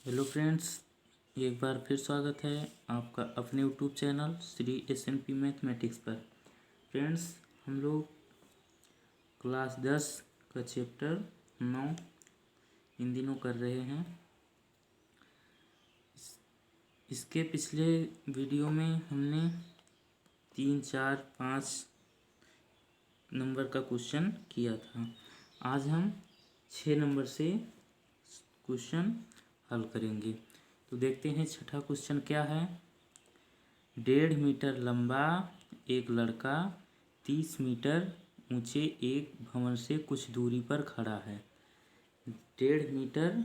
Hello friends, एक बार फिर स्वागत है आपका अपने यूट्यूब चैनल श्री एस.एन.पी मैथमेटिक्स पर। फ्रेंड्स, हम लोग क्लास 10 का चैप्टर 9 इन दिनों कर रहे हैं। इसके पिछले वीडियो में हमने 3, 4, 5 नंबर का क्वेश्चन किया था। आज हम 6 नंबर से क्वेश्चन हल करेंगे। तो देखते हैं छठा क्वेश्चन क्या है। 1.5 मीटर लंबा एक लड़का 30 मीटर ऊंचे एक भवन से कुछ दूरी पर खड़ा है। 1.5 मीटर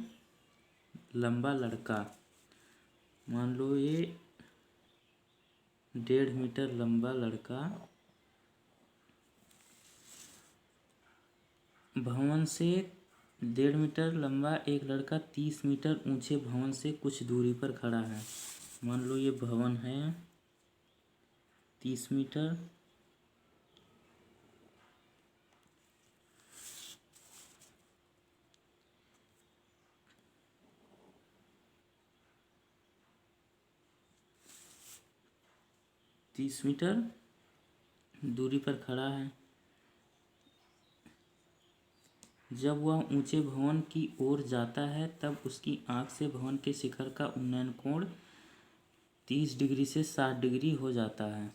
लंबा लड़का, मान लो ये 1.5 मीटर लंबा लड़का भवन से 1.5 मीटर लंबा एक लड़का 30 मीटर ऊंचे भवन से कुछ दूरी पर खड़ा है। मान लो ये भवन है 30 मीटर, दूरी पर खड़ा है। जब वह ऊंचे भवन की ओर जाता है तब उसकी आंख से भवन के शिखर का उन्नयन कोण 30 डिग्री से 60 डिग्री हो जाता है।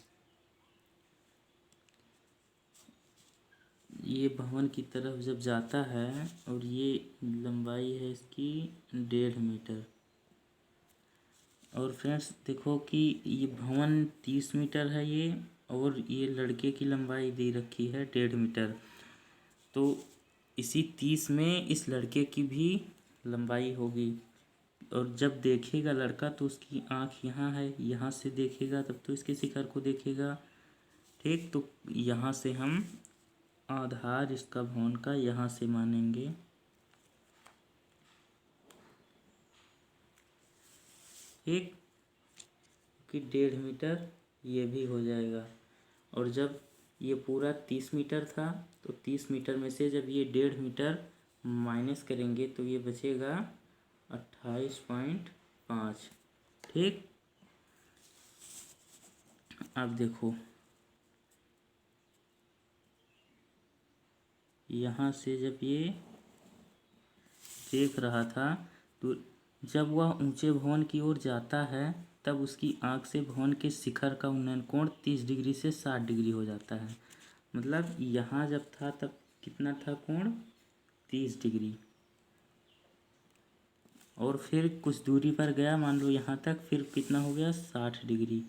ये भवन की तरफ जब जाता है और ये लंबाई है इसकी 1.5 मीटर। और फ्रेंड्स देखो कि ये भवन 30 मीटर है ये, और ये लड़के की लंबाई दे रखी है 1.5 मीटर। तो इसी 30 में इस लड़के की भी लंबाई होगी। और जब देखेगा लड़का तो उसकी आँख यहाँ है, यहाँ से देखेगा तब तो इसके शिखर को देखेगा। ठीक, तो यहाँ से हम आधार इसका भवन का यहाँ से मानेंगे। ठीक, कि 1.5 मीटर ये भी हो जाएगा। और जब ये पूरा 30 मीटर था तो 30 मीटर में से जब ये 1.5 मीटर माइनस करेंगे तो ये बचेगा 28.5। ठीक, अब देखो यहाँ से जब ये देख रहा था तो जब वह ऊंचे भवन की ओर जाता है तब उसकी आंख से भवन के शिखर का उन्नयन कोण 30 डिग्री से 60 डिग्री हो जाता है। मतलब यहाँ जब था तब कितना था कोण 30 डिग्री, और फिर कुछ दूरी पर गया मान लो यहाँ तक, फिर कितना हो गया 60 डिग्री।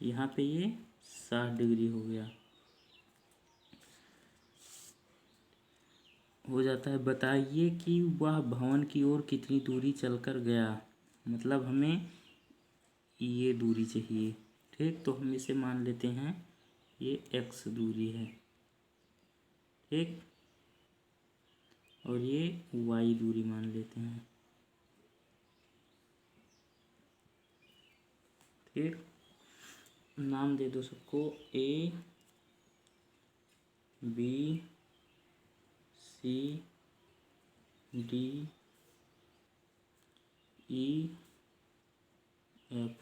यहाँ पे ये 60 डिग्री हो गया, हो जाता है। बताइए कि वह भवन की ओर कितनी दूरी चलकर गया। मतलब हमें ये दूरी चाहिए। ठीक, तो हम इसे मान लेते हैं ये x दूरी है। ठीक, और ये y दूरी मान लेते हैं। ठीक, नाम दे दो सबको, A, B, C, D, E, F।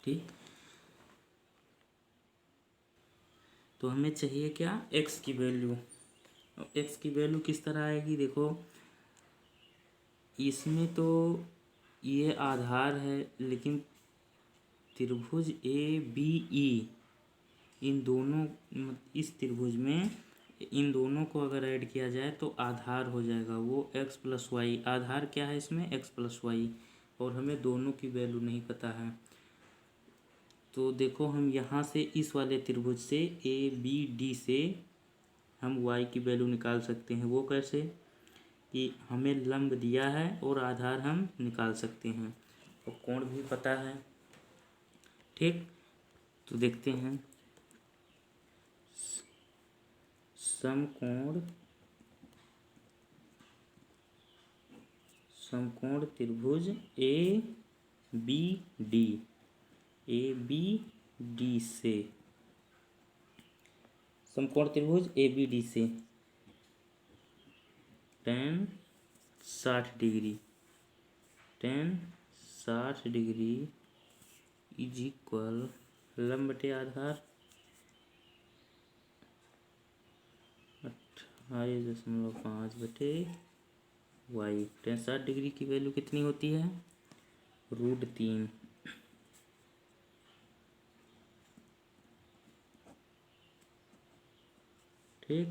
ठीक, तो हमें चाहिए क्या, x की वैल्यू। x की वैल्यू किस तरह आएगी, देखो इसमें तो ये आधार है, लेकिन त्रिभुज ABE इन दोनों, इस त्रिभुज में इन दोनों को अगर ऐड किया जाए तो आधार हो जाएगा वो x प्लस वाई। आधार क्या है इसमें, x प्लस वाई, और हमें दोनों की वैल्यू नहीं पता है। तो देखो हम यहाँ से इस वाले त्रिभुज से ABD से हम y की वैल्यू निकाल सकते हैं। वो कैसे, कि हमें लंब दिया है और आधार हम निकाल सकते हैं, और कोण भी पता है। ठीक, तो देखते हैं समकोण त्रिभुज ABD से, समकोण त्रिभुज ABD से tan 60 degree, tan 60 degree is equal लंब बटे आधार 28.5 बटे वाई। tan 60 डिग्री की वैल्यू कितनी होती है? √3। ठीक,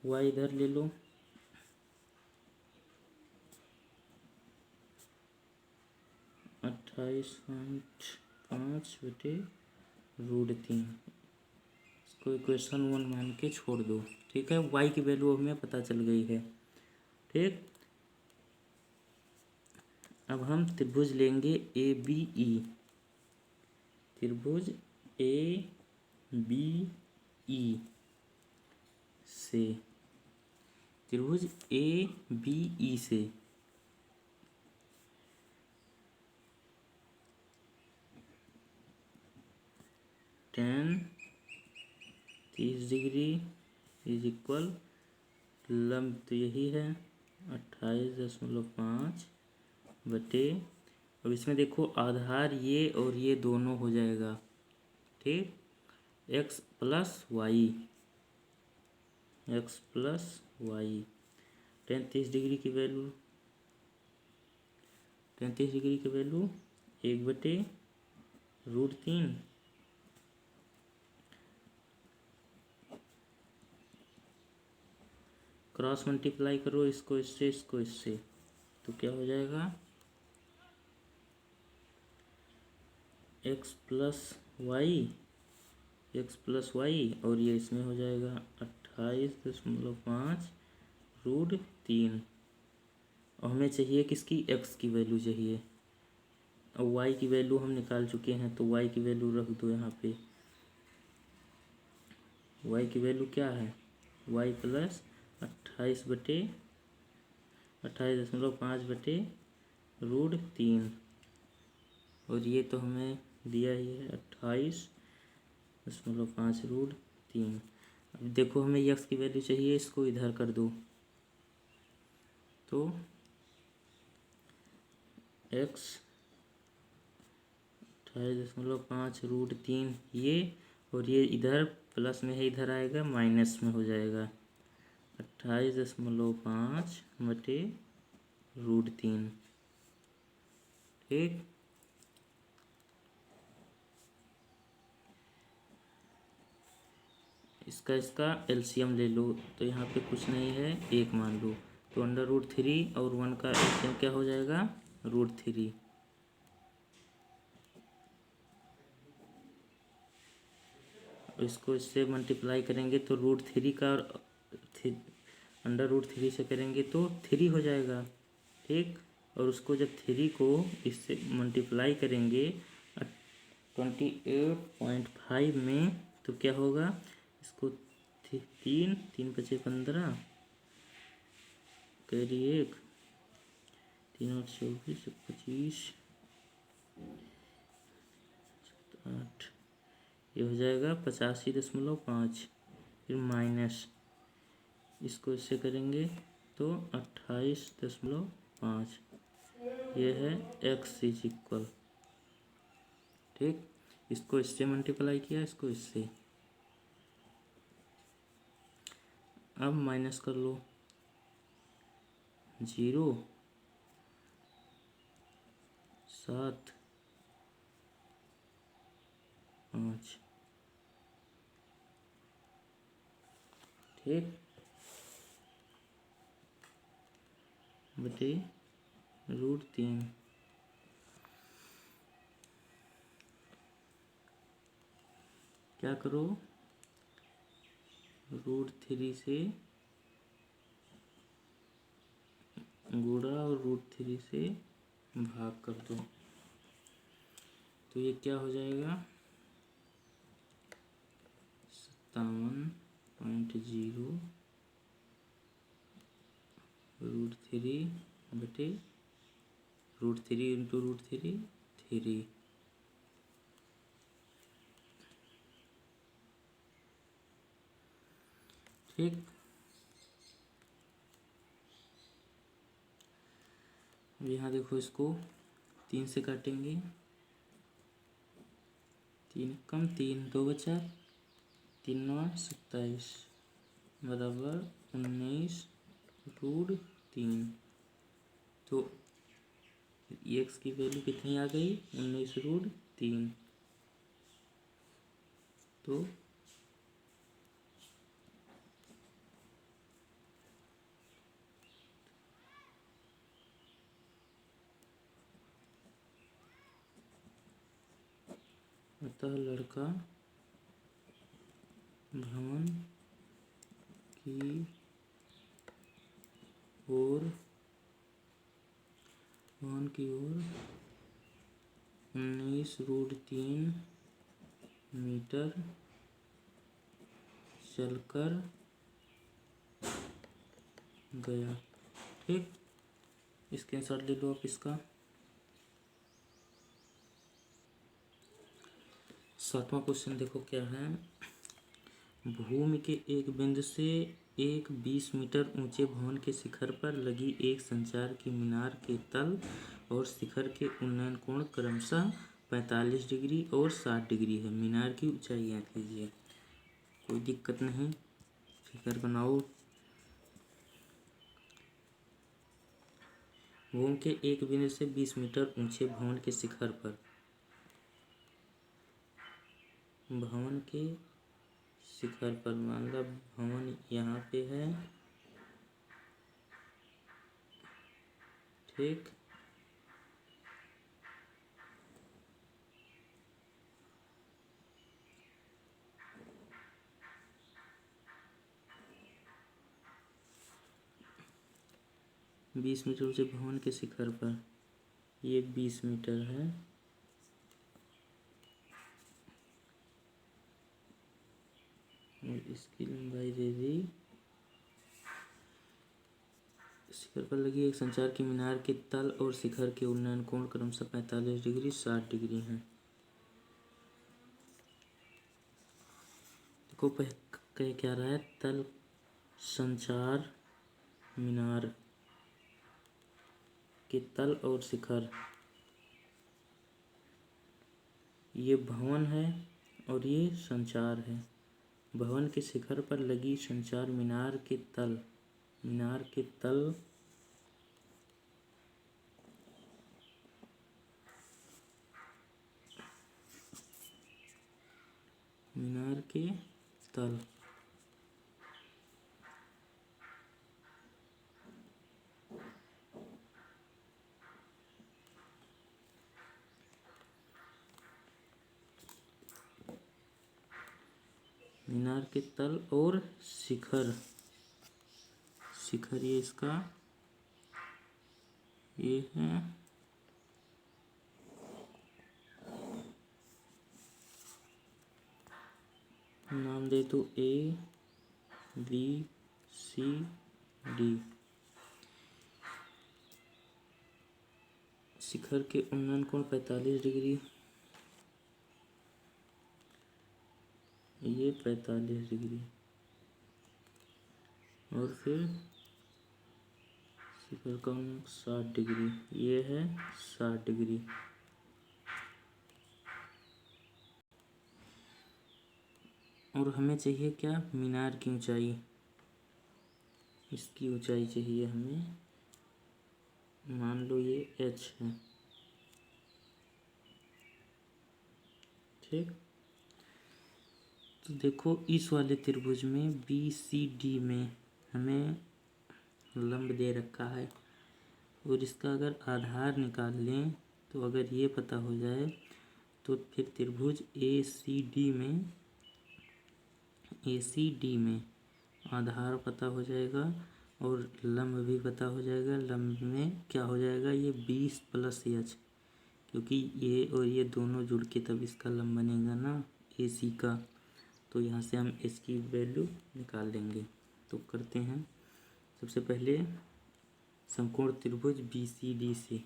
वाई इधर ले लो, 28.5 बटे √3। इसको इक्वेशन 1 मान के छोड़ दो। ठीक है, वाई की वैल्यू हमें पता चल गई है। ठीक, अब हम त्रिभुज लेंगे ए बी ई। त्रिभुज ए बी ई से, त्रिभुज ए बी ई से tan 30 डिग्री इज इक्वल लंब तो यही है 28.5 बटे, अब इसमें देखो आधार ये और ये दोनों हो जाएगा। ठीक, x plus y, x plus y. tan 30 degree की वैल्यू, tan 30 डिग्री की वैल्यू 1 बटे √3। क्रॉस मल्टीप्लाई करो इसको इससे, इसको इससे, तो क्या हो जाएगा? x plus y, x plus y, और ये इसमें हो जाएगा 28.5 √3। और हमें चाहिए किसकी? x की वैल्यू चाहिए, और y की वैल्यू हम निकाल चुके हैं, तो y की वैल्यू रख दो यहाँ पे। y की वैल्यू क्या है? y प्लस 28.5 बटे √3, और ये तो हमें दिया ही है 28.5 √3। अब देखो हमें x की वैल्यू चाहिए, इसको इधर कर दो, तो x 28.5 √3 ये, और ये इधर प्लस में है, इधर आएगा माइनस में हो जाएगा 28.5 बटे √3। ठीक, इसका एलसीएम ले लो, तो यहाँ पे कुछ नहीं है, 1 मान लो, तो √3 और 1 का एलसीएम क्या हो जाएगा? √3। इसको इससे मल्टीप्लाई करेंगे तो √3 का √3 से करेंगे तो 3 हो जाएगा। ठीक, और उसको जब 3 को इससे मल्टीप्लाई करेंगे 28.5 में, तो क्या होगा? इसको 3 3 बचे 15, कैरी 1, 3 और 24 25 8, ये हो जाएगा 85.5। फिर माइनस, इसको इससे करेंगे तो 28.5, ये है x इज इक्वल। ठीक, इसको इससे मल्टीप्लाई किया, इसको इससे, अब माइनस कर लो, 0 7 5। ठीक, बटे √3। क्या करो? √3 से गुणा और √3 से भाग कर दो, तो ये क्या हो जाएगा? 57.0 √3 बटे √3 इंटू √3 3। ठीक, यहाँ देखो, इसको 3 से काटेंगे, 3 कम 3 2 बचा, 3 9 27 बराबर 19√3। तो एक्स की वैल्यू कितनी आ गई? 19√3। तो अतः लड़का भ्रमण की ओर 19√3 मीटर चलकर गया। ठीक, स्क्रीनशॉट ले लो आप इसका। 7वां क्वेश्चन देखो क्या है। भूमि के एक बिंदु से एक 20 मीटर ऊंचे भवन के शिखर पर लगी एक संचार की मीनार के तल और शिखर के उन्नयन कोण क्रमशः 45 डिग्री और 60 डिग्री है। मीनार की ऊंचाई ज्ञात कीजिए। कोई दिक्कत नहीं, फिगर बनाओ। भूमि के एक बिंदु से 20 मीटर ऊंचे भवन के शिखर पर, भवन के शिखर पर, मतलब भवन यहाँ पे है। ठीक, बीस मीटर ऊंचे भवन के शिखर पर, ये 20 मीटर है। और इसकी लंबाई दे दी। शिखर पर लगी एक संचार की मीनार के तल और शिखर के उन्नयन कोण क्रमशः 45 डिग्री 60 डिग्री है। देखो कह क्या रहा है, तल संचार मीनार के तल और शिखर, ये भवन है और ये संचार है। भवन के शिखर पर लगी संचार मीनार के तल, मीनार के तल मीनार के तल मीनार के तल और शिखर, शिखर ये इसका ये है। नाम दे तो ABCD। शिखर के उन्नयन कोण 45 डिग्री, ये 45 डिग्री, और फिर शिखर का 60 डिग्री, ये है 60 डिग्री। और हमें चाहिए क्या? मीनार की ऊंचाई, इसकी ऊंचाई चाहिए हमें। मान लो ये H है। ठीक, तो देखो इस वाले त्रिभुज में BCD में हमें लंब दे रखा है, और इसका अगर आधार निकाल लें तो अगर ये पता हो जाए तो फिर त्रिभुज ACD में आधार पता हो जाएगा और लंब भी पता हो जाएगा। लंब में क्या हो जाएगा? ये 20 + H, क्योंकि ये और ये दोनों जुड़ के तब इसका लंब बनेगा ना AC का। तो यहाँ से हम H की वैल्यू निकाल लेंगे। तो करते हैं सबसे पहले समकोण त्रिभुज BCD से।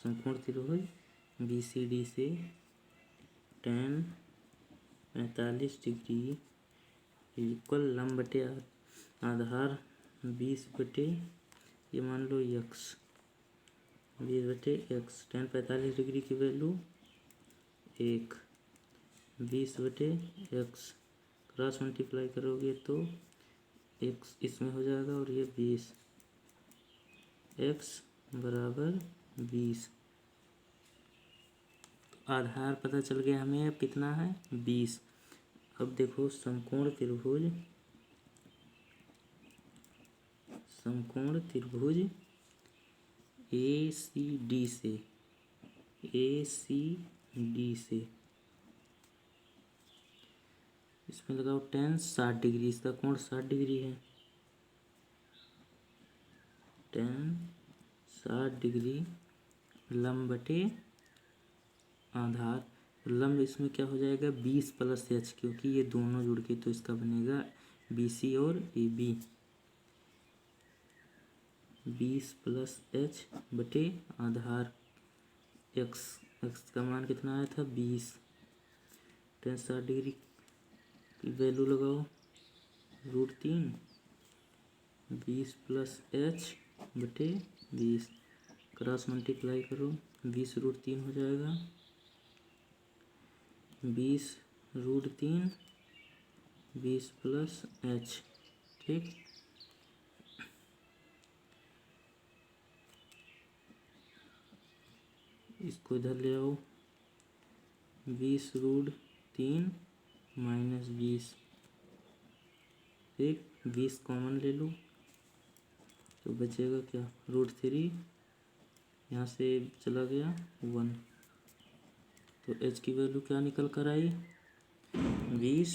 समकोण त्रिभुज BCD से tan 45 डिग्री इक्वल लंब बटे आधार 20 बटे ये मान लो x 20/x। tan 45 डिग्री की वैल्यू 1, 20/x क्रॉस मल्टीप्लाई करोगे तो x इसमें हो जाएगा और ये 20, x बराबर 20। आधार पता चल गया हमें, अब कितना है 20। अब देखो समकोण त्रिभुज ACD से इसमें लगाओ tan 60 डिग्री, इसका कोण 60 डिग्री है। tan 60 डिग्री लंब बटे आधार, लंब इसमें क्या हो जाएगा 20 + h, क्योंकि ये दोनों जुड़ के तो इसका बनेगा BC और AB। 20 + h बटे आधार x का मान कितना आया था 20। tan 60 डिग्री की वैल्यू लगाओ √3, 20 + h बटे 20 क्रॉस मल्टीप्लाई करो 20 √3 हो जाएगा 20 √3 20 + h। ठीक, इसको इधर ले आओ 20 √3 - 20। ठीक, 20 कॉमन ले लो तो बचेगा क्या √3, यहाँ से चला गया 1, तो h की वैल्यू क्या निकल कर आई 20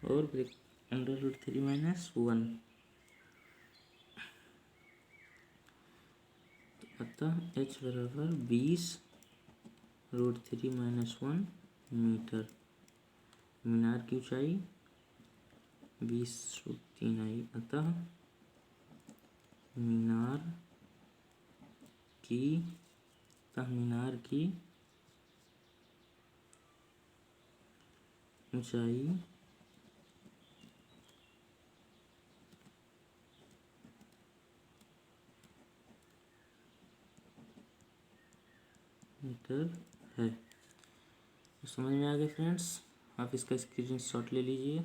और √3 - 1। तो अतः h बराबर 20 √3 - 1 मीटर। मीनार की ऊंचाई 20 √3 आई, अतः मीनार की ऊंचाई मीटर है। तो समझ में आ गया फ्रेंड्स, आप इसका स्क्रीनशॉट ले लीजिए।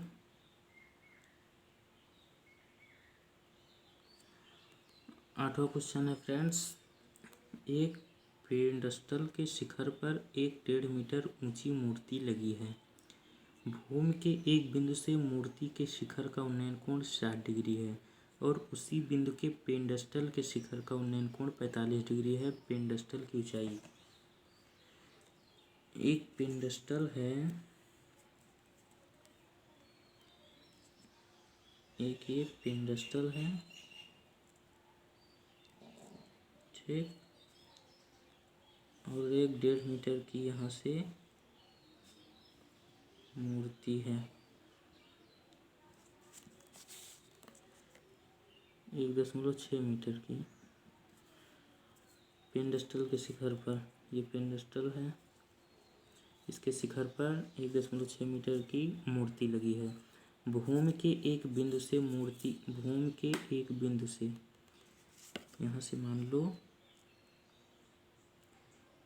8वां क्वेश्चन है फ्रेंड्स, एक पेडस्टल के शिखर पर एक 1.5 मीटर ऊंची मूर्ति लगी है। भूमि के एक बिंदु से मूर्ति के शिखर का उन्नयन कोण 60 डिग्री है और उसी बिंदु के पेडस्टल के शिखर का उन्नयन कोण 45 डिग्री है। पेडस्टल की ऊंचाई, एक पेडस्टल है, एक ये पेडस्टल है, ठीक, और एक 1.5 मीटर की यहाँ से मूर्ति है, 1.6 मीटर की। पेडस्टल के शिखर पर, ये पेडस्टल है, इसके शिखर पर 1.6 मीटर की मूर्ति लगी है। भूमि के एक बिंदु से यहाँ से मान लो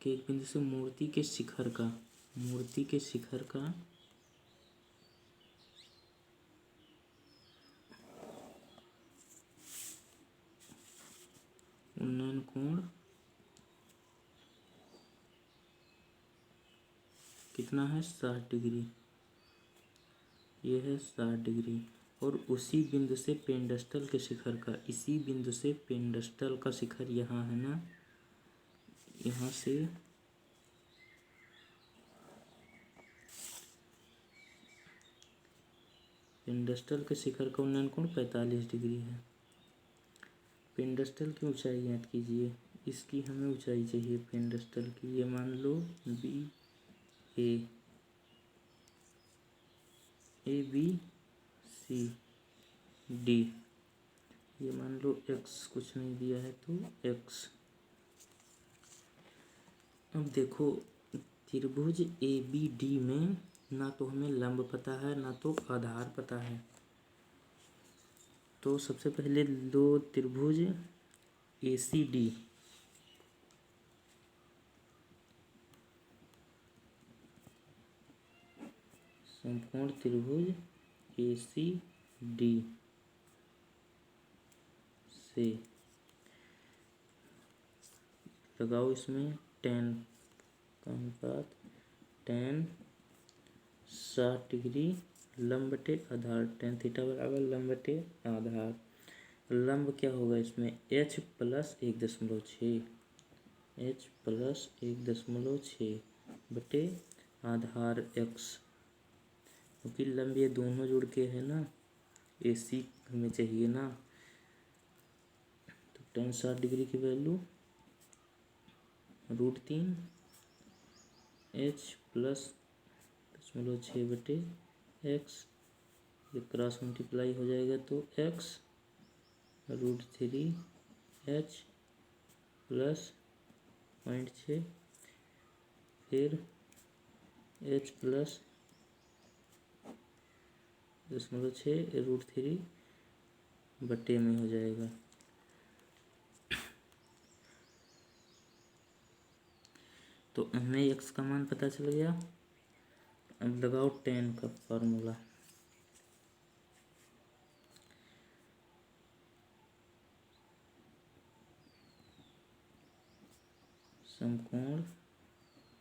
कि एक बिंदु से मूर्ति के शिखर का उन्नयन कोण कितना है 60 डिग्री, ये है 60 डिग्री। और उसी बिंदु से पेडस्टल के शिखर का, इसी बिंदु से पेडस्टल का शिखर यहाँ है ना, यहाँ से पेडस्टल के शिखर का उन्नयन कोण 45 डिग्री है। पेडस्टल की ऊंचाई याद कीजिए, इसकी हमें ऊंचाई चाहिए पेडस्टल की, ये मान लो ABCD, ये मान लो x, कुछ नहीं दिया है तो x। अब देखो त्रिभुज ए बी डी में ना तो हमें लंब पता है ना तो आधार पता है। तो सबसे पहले दो त्रिभुज ए सी डी, समकोण त्रिभुज ए सी डी से लगाओ इसमें tan का अनुपात, tan 60 डिग्री लंब बटे आधार, tan थीटा बराबर लंब बटे आधार। लंब क्या होगा इसमें h प्लस 1.6, h प्लस 1.6 बटे आधार x, क्योंकि लंब ये दोनों जुड़ के है ना, AC हमें चाहिए ना। तो tan 60 डिग्री की वैल्यू √3 h प्लस 0.6 बटे x, ये क्रॉस मल्टीप्लाई हो जाएगा तो x √3 h प्लस 0.6, फिर h प्लस 0.6 √3 बटे में हो जाएगा। तो हमें x का मान पता चल गया। अब लगाओ tan का फार्मूला, समकोण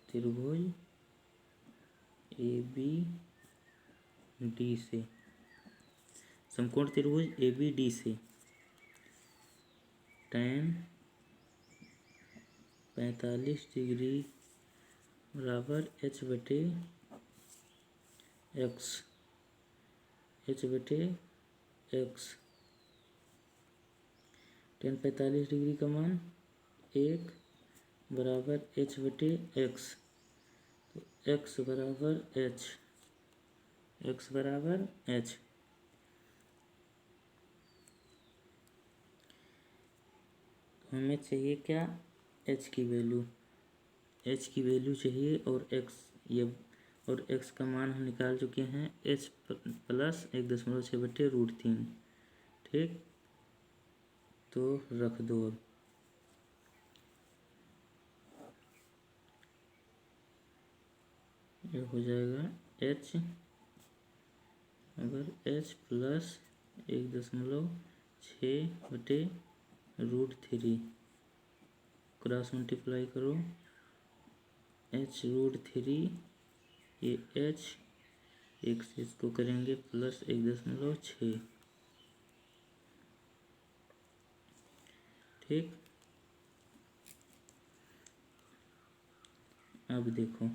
त्रिभुज ए बी डी से, समकोण त्रिभुज ए बी डी से tan 45 डिग्री बराबर h बटे x, h बटे x, tan 45 डिग्री का मान 1 बराबर h बटे x, तो x बराबर h, x बराबर h। हमें चाहिए क्या, h की वैल्यू, h की वैल्यू चाहिए, और x ये, और x का मान हम निकाल चुके हैं, h प्लस 1.6 बटे √3। ठीक, तो रख दो। अब ये हो जाएगा h, अगर h प्लस 1.6 बटे √3, क्रॉस मल्टीप्लाई करो, h √3, ये h, एक से इसको करेंगे प्लस 1.6। ठीक, अब देखो,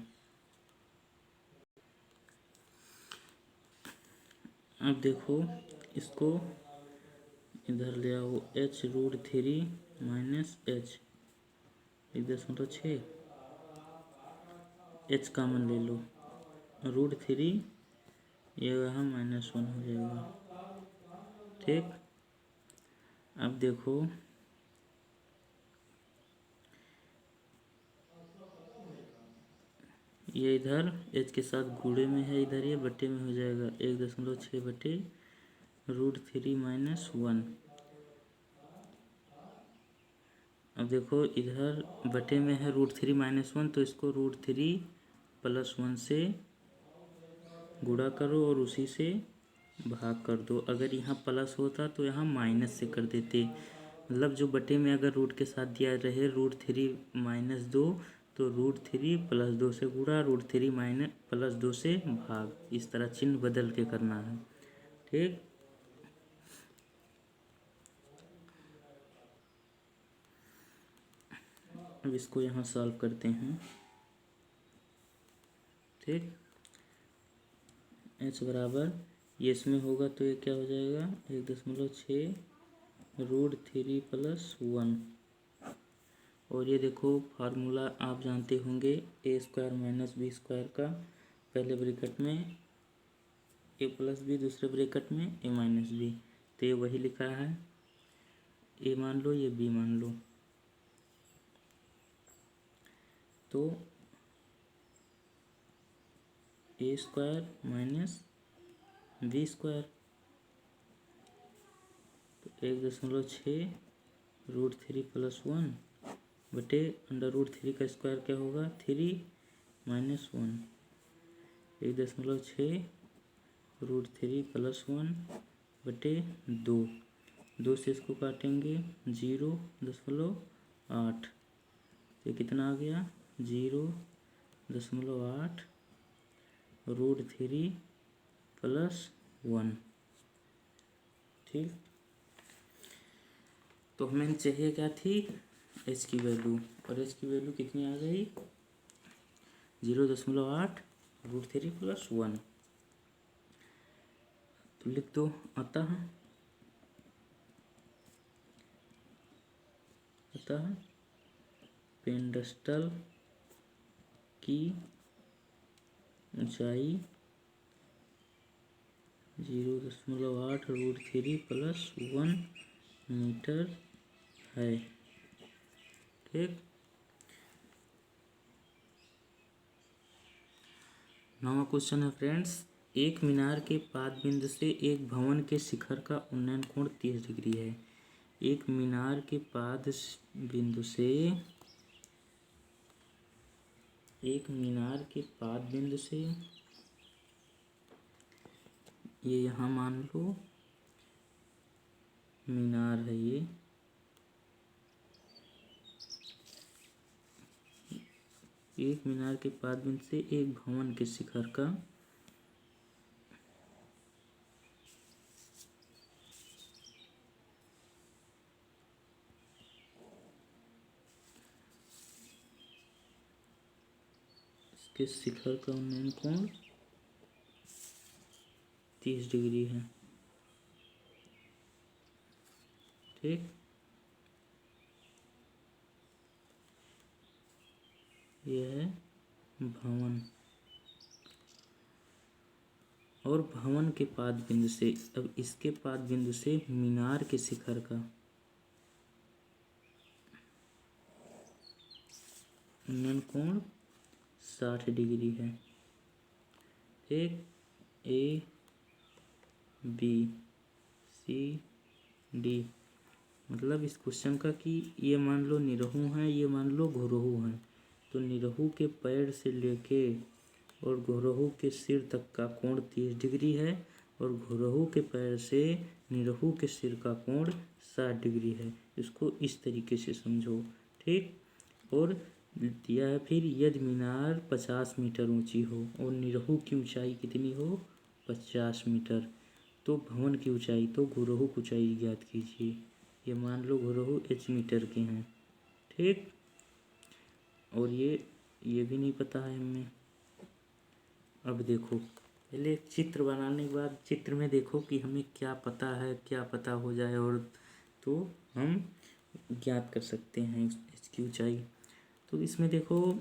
अब देखो इसको इधर ले आओ, h √3 minus h 1.6, h common ले लो, √3 ये यहाँ -1 हो जाएगा। ठीक, अब देखो ये इधर h के साथ गुणे में है, इधर ये बटे में हो जाएगा, 1.6 बटे √3 माइनस 1। अब देखो इधर बटे में है √3 माइनस 1, तो इसको √3 प्लस 1 से गुणा करो और उसी से भाग कर दो। अगर यहाँ प्लस होता तो यहाँ माइनस से कर देते, मतलब जो बटे में अगर रूट के साथ दिया रहे √3 माइनस 2, तो √3 प्लस 2 से गुणा, √3 माइनस प्लस 2 से भाग, इस तरह चिन्ह बदल के करना है। ठीक, अब इसको यहाँ सॉल्व करते हैं। ठीक, h बराबर ये इसमें होगा तो ये क्या हो जाएगा, 1.6 √3 प्लस 1, और ये देखो फार्मूला आप जानते होंगे, a² माइनस b² का, पहले ब्रैकेट में a प्लस बी, दूसरे ब्रैकेट में a माइनस बी, तो ये वही लिखा है, a मान लो, ये b मान लो। तो ए स्क्वायर माइनस बी स्क्वायर, तो 1.6 √3 + 1 बटे √3 का स्क्वायर क्या होगा 3 - 1, 1.6 √3 + 1 बटे 2, 2 से इसको काटेंगे 0.8, ये कितना आ गया 0.8 √3 + 1। ठीक, तो हमें चाहिए क्या थी एच की वैल्यू, और एच की वैल्यू कितनी आ गई 0.8 √3 + 1। तो लिख दो, अतः पेंडस्टल की ऊंचाई 0.8 √3 + 1 मीटर है। ठीक, नौवां क्वेश्चन है फ्रेंड्स, एक मीनार के पाद बिंदु से एक भवन के शिखर का उन्नयन कोण 30 डिग्री है। एक मीनार के पाद बिंदु से ये यहाँ मान लो मीनार है, ये एक मीनार के पाद बिंदु से एक भवन के शिखर का उन्नयन कोण 30 डिग्री है। ठीक, यह है भवन, और भवन के पाद बिंदु से, अब इसके पाद बिंदु से मीनार के शिखर का उन्नयन कोण 60 डिग्री है। ठीक, ए बी सी डी, मतलब इस क्वेश्चन का कि ये मान लो निरहु हैं, ये मान लो घुरहु हैं, तो निरहु के पैर से लेके और घुरहु के सिर तक का कोण 30 डिग्री है, और घुरहु के पैर से निरहु के सिर का कोण 60 डिग्री है। इसको इस तरीके से समझो। ठीक, और दिया है फिर यदि मीनार 50 मीटर ऊंची हो और निरहु की ऊंचाई कितनी हो 50 मीटर, तो भवन की ऊंचाई, तो घुरहु की ऊंचाई ज्ञात कीजिए। ये मान लो घुरहु h मीटर के हैं। ठीक, और ये भी नहीं पता है हमें। अब देखो, पहले चित्र बनाने के बाद चित्र में देखो कि हमें क्या पता है, क्या पता हो जाए, और तो हम ज्ञात कर सकते हैं इसकी ऊंचाई। तो इसमें देखो,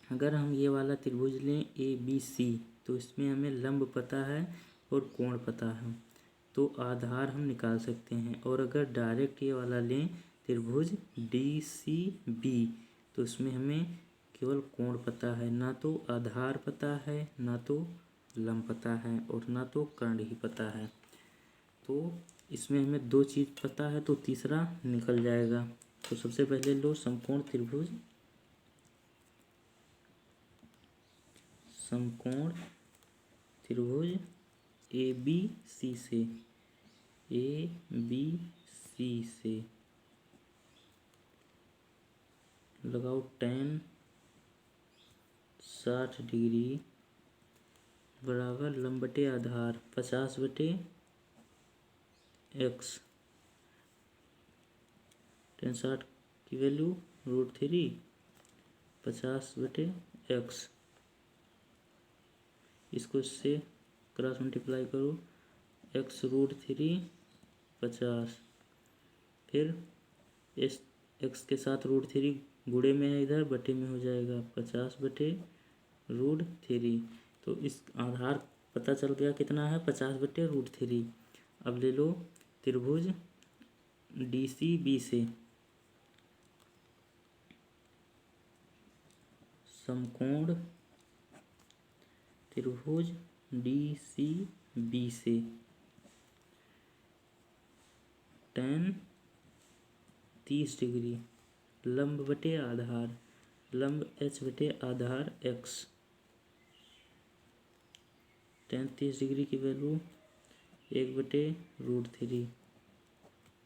अगर हम ये वाला त्रिभुज लें ए बी सी, तो इसमें हमें लंब पता है और कोण पता है, तो आधार हम निकाल सकते हैं। और अगर डायरेक्ट ये वाला लें त्रिभुज डी सी बी, तो इसमें हमें केवल कोण पता है, ना तो आधार पता है, ना तो लंब पता है, और ना तो कर्ण ही पता है। तो इसमें हमें 2 चीज़ पता है, तो तीसरा निकल जाएगा। तो सबसे पहले लो समकोण त्रिभुज ए बी सी से लगाओ tan 60 डिग्री बराबर लंब बटे आधार 50 बटे x, tan 60 की वैल्यू √3, 50 बटे x, इसको इससे क्रॉस मल्टीप्लाई करो, x √3 50, फिर इस x के साथ √3 गुणे में है, इधर बटे में हो जाएगा 50 बटे √3। तो इस आधार पता चल गया कितना है 50 बटे √3। अब ले लो त्रिभुज डी सी बी से समकोण त्रिभुज डी सी बी से tan 30 डिग्री लंब बटे आधार, लंब h बटे आधार x, tan 30 डिग्री की वैल्यू 1/√3,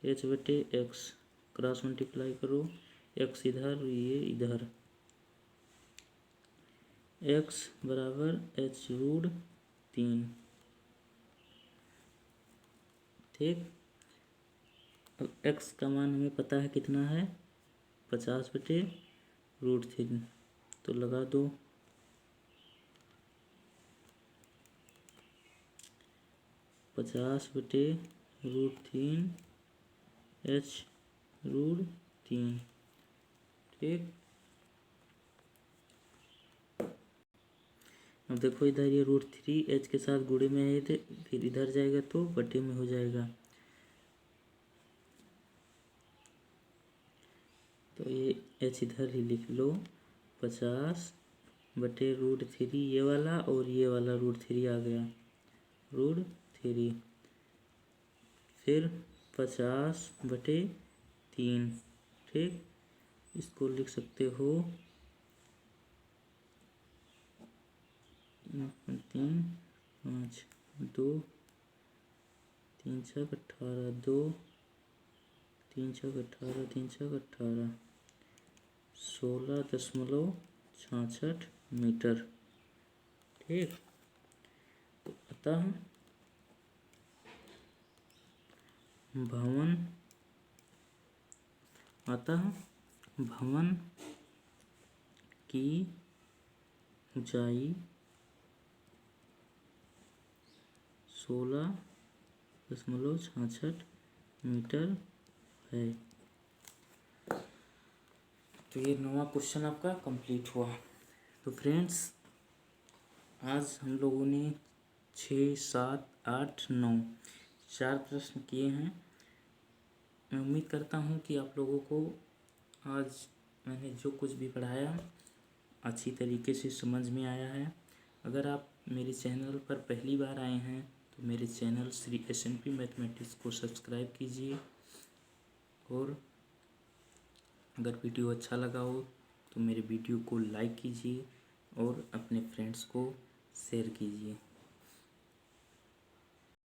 h बटे x, क्रॉस मल्टीप्लाई करो, x इधर ये इधर, x बराबर h√3। ठीक, अब x का मान हमें पता है कितना है, 50/√3, तो लगा दो 50/√3 h√3। ठीक, अब देखो इधर ये √3 h के साथ गुणे में है, थे फिर इधर जाएगा तो बटे में हो जाएगा, तो ये h इधर ही लिख लो, 50/√3 ये वाला और ये वाला √3 आ गया, √3, फिर 50/3। ठीक, इसको लिख सकते हो 3 5 2 3 6 18 2 3 6 18 3 6 18 16.66 मीटर। ठीक, तो अतः भवन की ऊंचाई 16.66 मीटर है। तो ये 9वां क्वेश्चन आपका कंप्लीट हुआ। तो फ्रेंड्स, आज हम लोगों ने 6 7 8 9 4 प्रश्न किए हैं। मैं उम्मीद करता हूँ कि आप लोगों को आज मैंने जो कुछ भी पढ़ाया अच्छी तरीके से समझ में आया है। अगर आप मेरे चैनल पर पहली बार आए हैं तो मेरे चैनल श्री SMP मैथमेटिक्स को सब्सक्राइब कीजिए, और अगर वीडियो अच्छा लगा हो तो मेरे वीडियो को लाइक कीजिए और अपने फ्रेंड्स को शेयर कीजिए।